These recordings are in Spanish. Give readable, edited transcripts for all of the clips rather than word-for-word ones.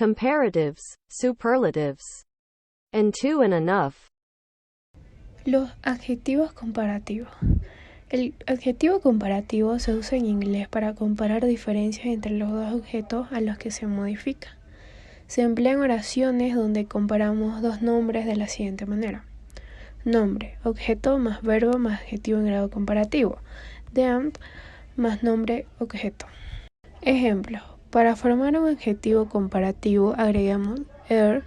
comparatives, superlatives, and two and enough. Los adjetivos comparativos. El adjetivo comparativo se usa en inglés para comparar diferencias entre los dos objetos a los que se modifica. Se emplea en oraciones donde comparamos dos nombres de la siguiente manera. Nombre, objeto más verbo más adjetivo en grado comparativo. The más nombre, objeto. Ejemplos. Para formar un adjetivo comparativo agregamos er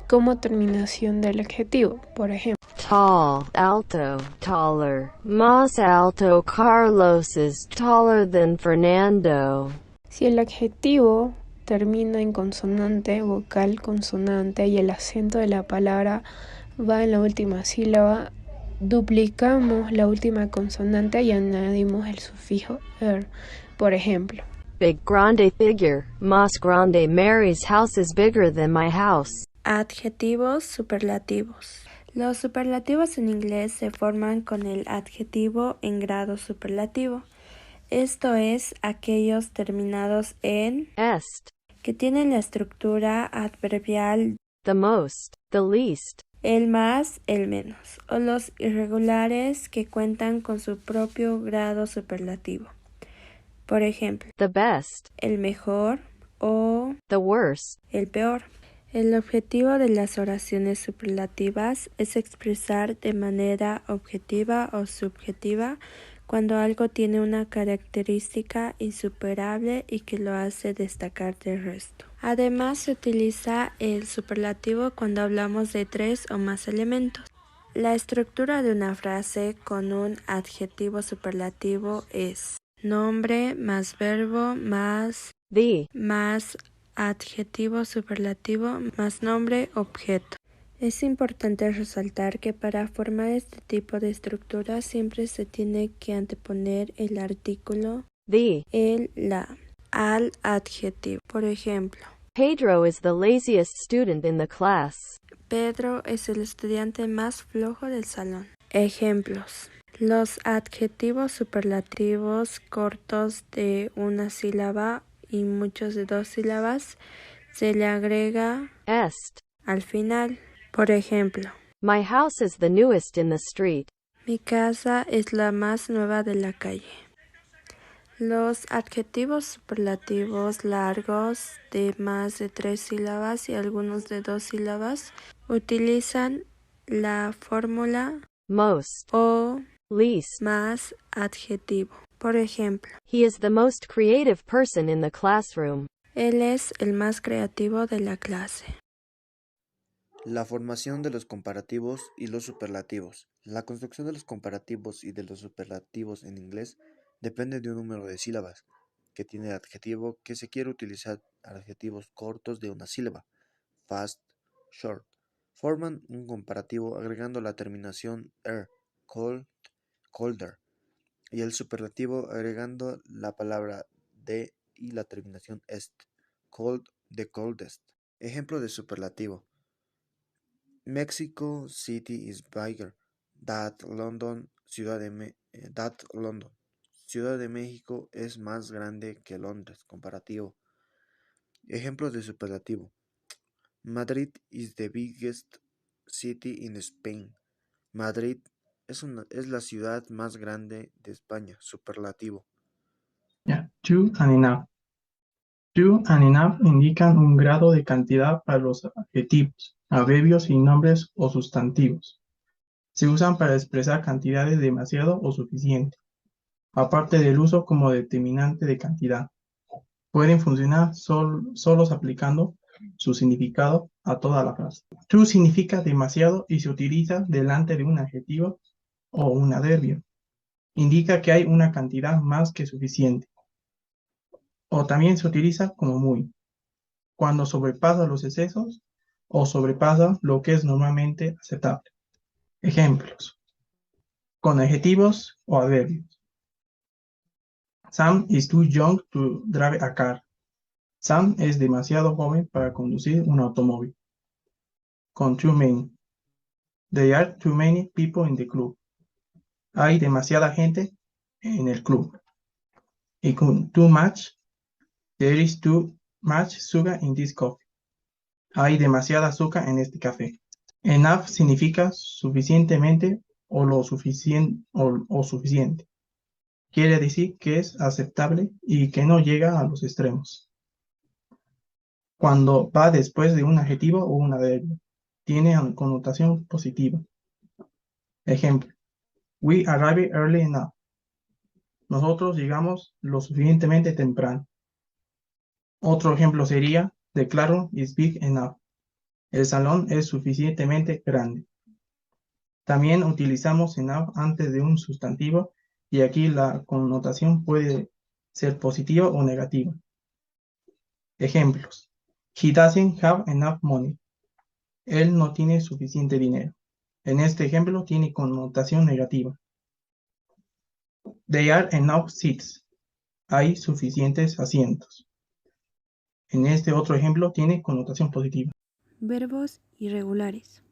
como terminación del adjetivo. Por ejemplo, Tall, alto, taller. Más alto Carlos is taller than Fernando. si el adjetivo termina en consonante, vocal, consonante y el acento de la palabra va en la última sílaba, duplicamos la última consonante y añadimos el sufijo er. Por ejemplo, Big grande figure. Más grande Mary's house is bigger than my house. Adjetivos superlativos. Los superlativos en inglés se forman con el adjetivo en grado superlativo. Esto es, aquellos terminados en est, que tienen la estructura adverbial the most, the least, el más, el menos, o los irregulares que cuentan con su propio grado superlativo. Por ejemplo, the best, el mejor o the worst. el peor. El objetivo de las oraciones superlativas es expresar de manera objetiva o subjetiva cuando algo tiene una característica insuperable y que lo hace destacar del resto. Además, se utiliza el superlativo cuando hablamos de tres o más elementos. La estructura de una frase con un adjetivo superlativo es nombre más verbo más The, más adjetivo superlativo más nombre objeto. Es importante resaltar que para formar este tipo de estructura siempre se tiene que anteponer el artículo, the. la, al adjetivo. Por ejemplo, Pedro is the laziest student in the class. Pedro es el estudiante más flojo del salón. Ejemplos. Los adjetivos superlativos cortos de una sílaba y muchos de dos sílabas se le agrega est. al final. Por ejemplo, My house is the newest in the street. mi casa es la más nueva de la calle. Los adjetivos superlativos largos de más de tres sílabas y algunos de dos sílabas utilizan la fórmula Most, o least. más adjetivo. Por ejemplo, He is the most creative person in the classroom. él es el más creativo de la clase. La formación de los comparativos y los superlativos. La construcción de los comparativos y de los superlativos en inglés depende de un número de sílabas que tiene el adjetivo que se quiere utilizar. Adjetivos cortos de una sílaba, fast, short, forman un comparativo agregando la terminación er, cold, colder, y el superlativo agregando la palabra de y la terminación est, cold, the coldest. Ejemplo de superlativo. Mexico City is bigger than London. Ciudad de México es más grande que Londres. Comparativo. Ejemplos de superlativo. Madrid is the biggest city in Spain. Madrid es la ciudad más grande de España. Superlativo. Two and enough. Two and enough indican un grado de cantidad para los adjetivos, adverbios y nombres o sustantivos. Se usan para expresar cantidades demasiado o suficiente, aparte del uso como determinante de cantidad. Pueden funcionar solos aplicando su significado a toda la frase. Two significa demasiado y se utiliza delante de un adjetivo o un adverbio. Indica que hay una cantidad más que suficiente. O también se utiliza como muy, cuando sobrepasa los excesos o sobrepasa lo que es normalmente aceptable. Ejemplos. Con adjetivos o adverbios. Sam is too young to drive a car. Sam es demasiado joven para conducir un automóvil. Con too many. There are too many people in the club. Hay demasiada gente en el club. Y con too much. There is too much sugar in this coffee. Hay demasiada azúcar en este café. Enough significa suficientemente o lo suficiente o suficiente. Quiere decir que es aceptable y que no llega a los extremos. Cuando va después de un adjetivo o un adverbio, tiene connotación positiva. Ejemplo: We arrived early enough. Nosotros llegamos lo suficientemente temprano. Otro ejemplo sería: The classroom is big enough. El salón es suficientemente grande. También utilizamos enough antes de un sustantivo y aquí la connotación puede ser positiva o negativa. Ejemplos: He doesn't have enough money. Él no tiene suficiente dinero. En este ejemplo tiene connotación negativa. There are enough seats. Hay suficientes asientos. En este otro ejemplo tiene connotación positiva. Verbos irregulares.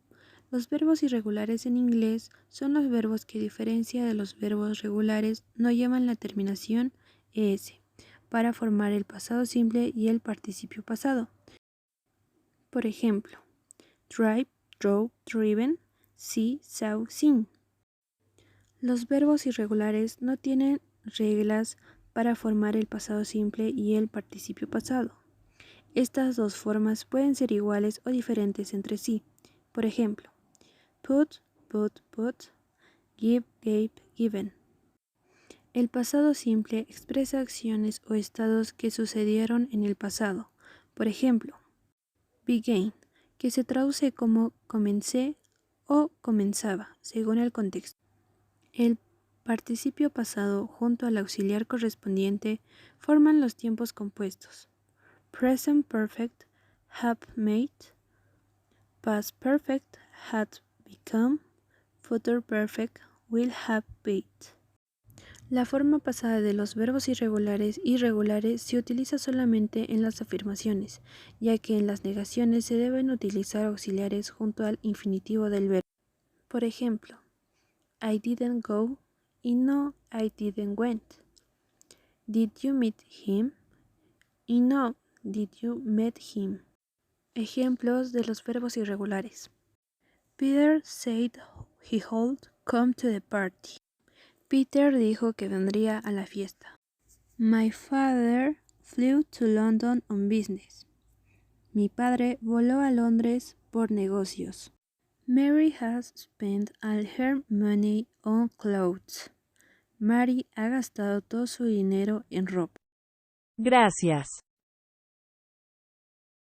Los verbos irregulares en inglés son los verbos que, a diferencia de los verbos regulares, no llevan la terminación es para formar el pasado simple y el participio pasado. Por ejemplo, drive, drove, driven, see, saw, seen. Los verbos irregulares no tienen reglas para formar el pasado simple y el participio pasado. Estas dos formas pueden ser iguales o diferentes entre sí. Por ejemplo, put, put, give, gave, given. El pasado simple expresa acciones o estados que sucedieron en el pasado. Por ejemplo, began, que se traduce como comencé o comenzaba, según el contexto. El participio pasado junto al auxiliar correspondiente forman los tiempos compuestos. Present perfect, have made. Past perfect, had become. Future perfect, will have been. La forma pasada de los verbos irregulares y regulares se utiliza solamente en las afirmaciones, ya que en las negaciones se deben utilizar auxiliares junto al infinitivo del verbo. Por ejemplo, I didn't go y no I didn't went. Did you meet him? Y no did you met him. Ejemplos de los verbos irregulares. Peter said he would come to the party. Peter dijo que vendría a la fiesta. My father flew to London on business. Mi padre voló a Londres por negocios. Mary has spent all her money on clothes. Mary ha gastado todo su dinero en ropa. Gracias.